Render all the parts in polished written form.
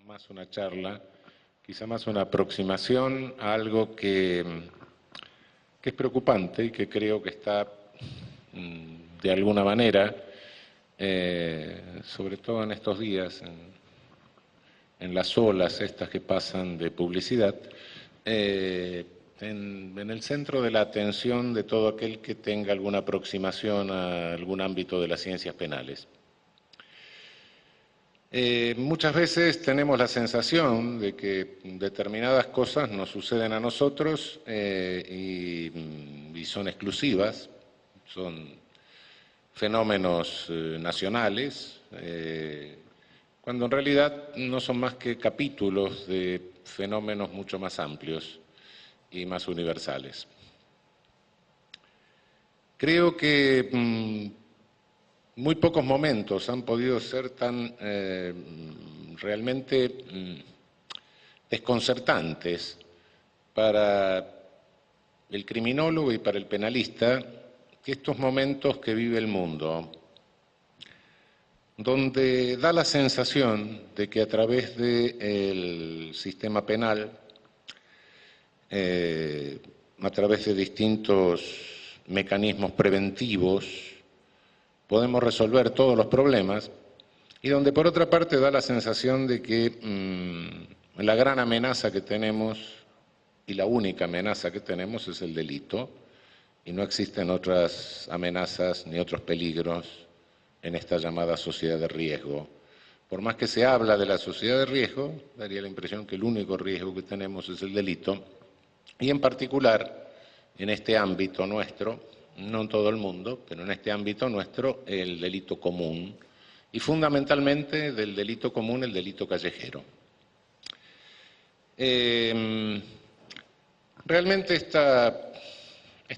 más una charla, quizá más una aproximación a algo que es preocupante y que creo que está de alguna manera, sobre todo en estos días, en las olas estas que pasan de publicidad, en el centro de la atención de todo aquel que tenga alguna aproximación a algún ámbito de las ciencias penales. Muchas veces tenemos la sensación de que determinadas cosas nos suceden a nosotros y son exclusivas, son fenómenos nacionales, cuando en realidad no son más que capítulos de fenómenos mucho más amplios y más universales. Creo que muy pocos momentos han podido ser tan realmente desconcertantes para el criminólogo y para el penalista que estos momentos que vive el mundo, donde da la sensación de que a través del sistema penal, a través de distintos mecanismos preventivos, podemos resolver todos los problemas, y donde por otra parte da la sensación de que la gran amenaza que tenemos y la única amenaza que tenemos es el delito, y no existen otras amenazas ni otros peligros en esta llamada sociedad de riesgo. Por más que se habla de la sociedad de riesgo, daría la impresión que el único riesgo que tenemos es el delito, y en particular en este ámbito nuestro, no en todo el mundo, pero en este ámbito nuestro, el delito común, y fundamentalmente del delito común el delito callejero. Realmente esta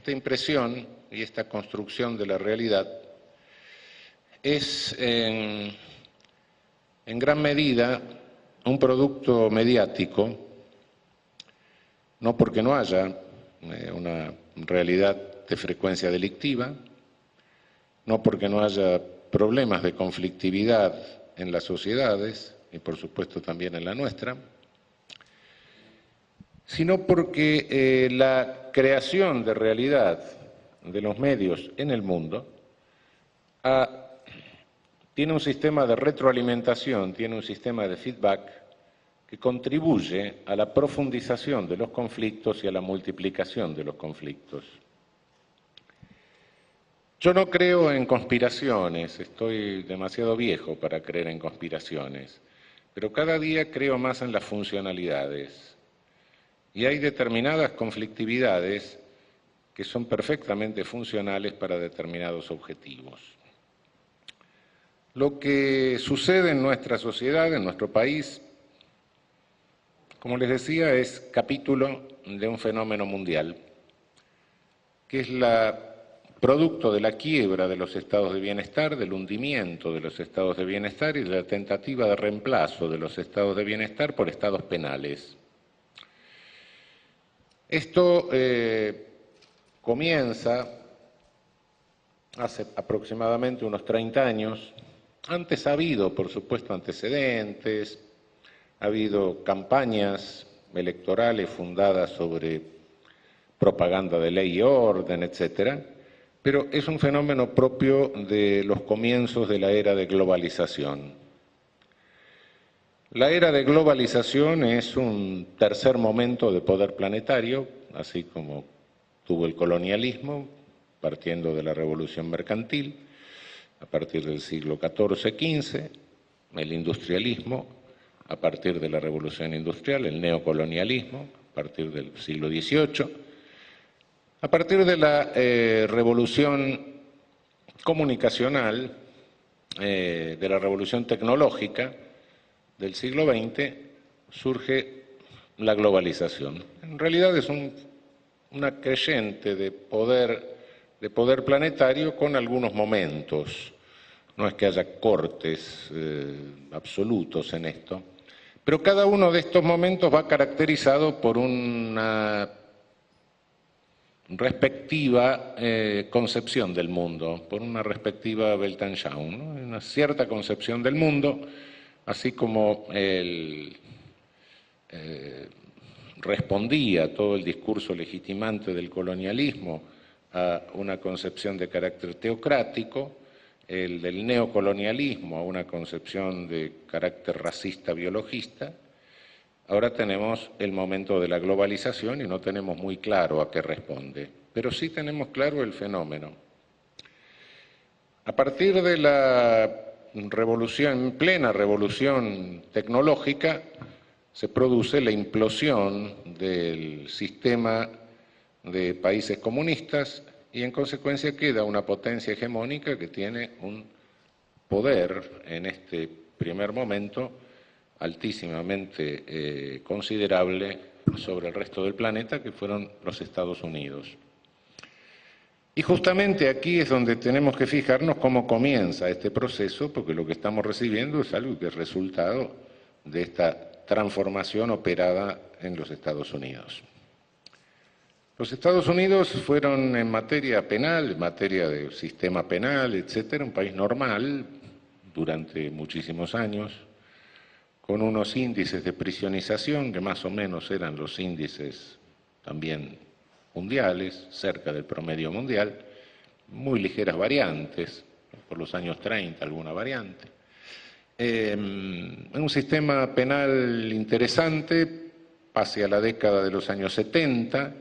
impresión y esta construcción de la realidad es en gran medida un producto mediático, no porque no haya una realidad de frecuencia delictiva, no porque no haya problemas de conflictividad en las sociedades, y por supuesto también en la nuestra, sino porque la creación de realidad de los medios en el mundo tiene un sistema de retroalimentación, tiene un sistema de feedback que contribuye a la profundización de los conflictos y a la multiplicación de los conflictos. Yo no creo en conspiraciones, estoy demasiado viejo para creer en conspiraciones, pero cada día creo más en las funcionalidades. Y hay determinadas conflictividades que son perfectamente funcionales para determinados objetivos. Lo que sucede en nuestra sociedad, en nuestro país, como les decía, es capítulo de un fenómeno mundial, que es producto de la quiebra de los estados de bienestar, del hundimiento de los estados de bienestar y de la tentativa de reemplazo de los estados de bienestar por estados penales. Esto comienza hace aproximadamente unos 30 años. Antes ha habido, por supuesto, antecedentes, ha habido campañas electorales fundadas sobre propaganda de ley y orden, etcétera, pero es un fenómeno propio de los comienzos de la era de globalización. La era de globalización es un tercer momento de poder planetario, así como tuvo el colonialismo, partiendo de la revolución mercantil, a partir del siglo XIV-XV, el industrialismo, a partir de la revolución industrial, el neocolonialismo, a partir del siglo XVIII, a partir de la revolución comunicacional, de la revolución tecnológica del siglo XX, surge la globalización. En realidad es una creciente de poder planetario con algunos momentos. No es que haya cortes absolutos en esto, pero cada uno de estos momentos va caracterizado por una respectiva concepción del mundo, por una respectiva Weltanschauung, ¿no? Una cierta concepción del mundo así como respondía todo el discurso legitimante del colonialismo a una concepción de carácter teocrático, el del neocolonialismo a una concepción de carácter racista biologista. Ahora tenemos el momento de la globalización y no tenemos muy claro a qué responde, pero sí tenemos claro el fenómeno. A partir de la revolución, plena revolución tecnológica, se produce la implosión del sistema de países comunistas y en consecuencia queda una potencia hegemónica que tiene un poder en este primer momento altísimamente considerable sobre el resto del planeta, que fueron los Estados Unidos. Y justamente aquí es donde tenemos que fijarnos cómo comienza este proceso, porque lo que estamos recibiendo es algo que es resultado de esta transformación operada en los Estados Unidos. Los Estados Unidos fueron en materia penal, en materia de sistema penal, etcétera, un país normal durante muchísimos años, con unos índices de prisionización que más o menos eran los índices también mundiales, cerca del promedio mundial, muy ligeras variantes, por los años 30 alguna variante. Un sistema penal interesante hacia la década de los años 70,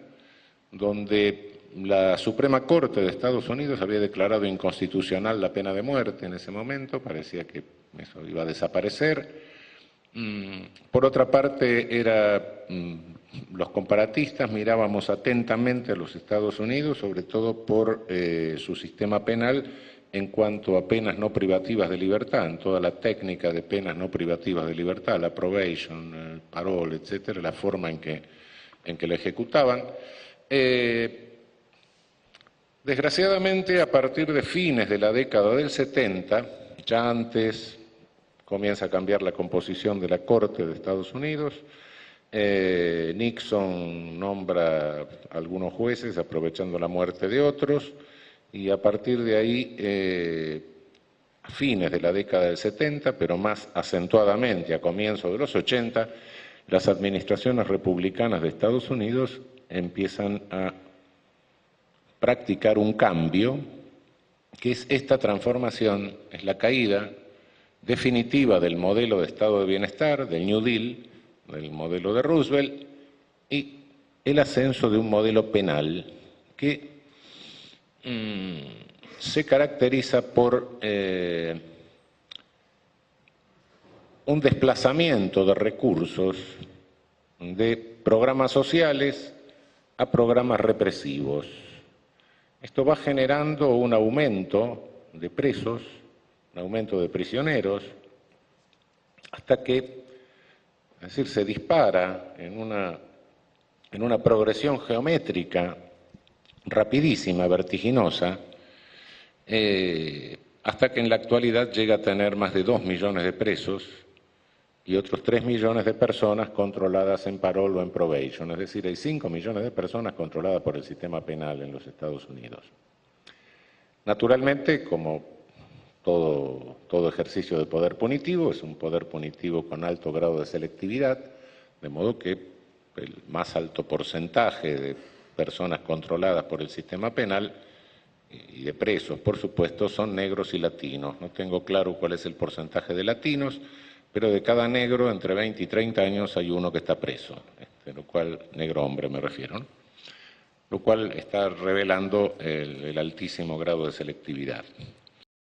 donde la Suprema Corte de Estados Unidos había declarado inconstitucional la pena de muerte en ese momento, parecía que eso iba a desaparecer. Por otra parte, los comparatistas mirábamos atentamente a los Estados Unidos, sobre todo por su sistema penal en cuanto a penas no privativas de libertad, en toda la técnica de penas no privativas de libertad, la probation, el parole, etcétera, la forma en que la ejecutaban. Desgraciadamente, a partir de fines de la década del 70, ya antes comienza a cambiar la composición de la Corte de Estados Unidos. Nixon nombra a algunos jueces aprovechando la muerte de otros y a partir de ahí, a fines de la década del 70, pero más acentuadamente a comienzos de los 80, las administraciones republicanas de Estados Unidos empiezan a practicar un cambio, que es esta transformación, es la caída definitiva del modelo de Estado de Bienestar, del New Deal, del modelo de Roosevelt, y el ascenso de un modelo penal que se caracteriza por un desplazamiento de recursos de programas sociales a programas represivos. Esto va generando un aumento de presos, un aumento de prisioneros, hasta que, es decir, se dispara en una progresión geométrica rapidísima, vertiginosa, hasta que en la actualidad llega a tener más de 2 millones de presos y otros 3 millones de personas controladas en parole o en probation, es decir, hay 5 millones de personas controladas por el sistema penal en los Estados Unidos. Naturalmente, como todo ejercicio de poder punitivo, es un poder punitivo con alto grado de selectividad, de modo que el más alto porcentaje de personas controladas por el sistema penal y de presos, por supuesto, son negros y latinos. No tengo claro cuál es el porcentaje de latinos, pero de cada negro, entre 20 y 30 años, hay uno que está preso, lo cual, negro hombre me refiero, ¿no? Lo cual está revelando el altísimo grado de selectividad.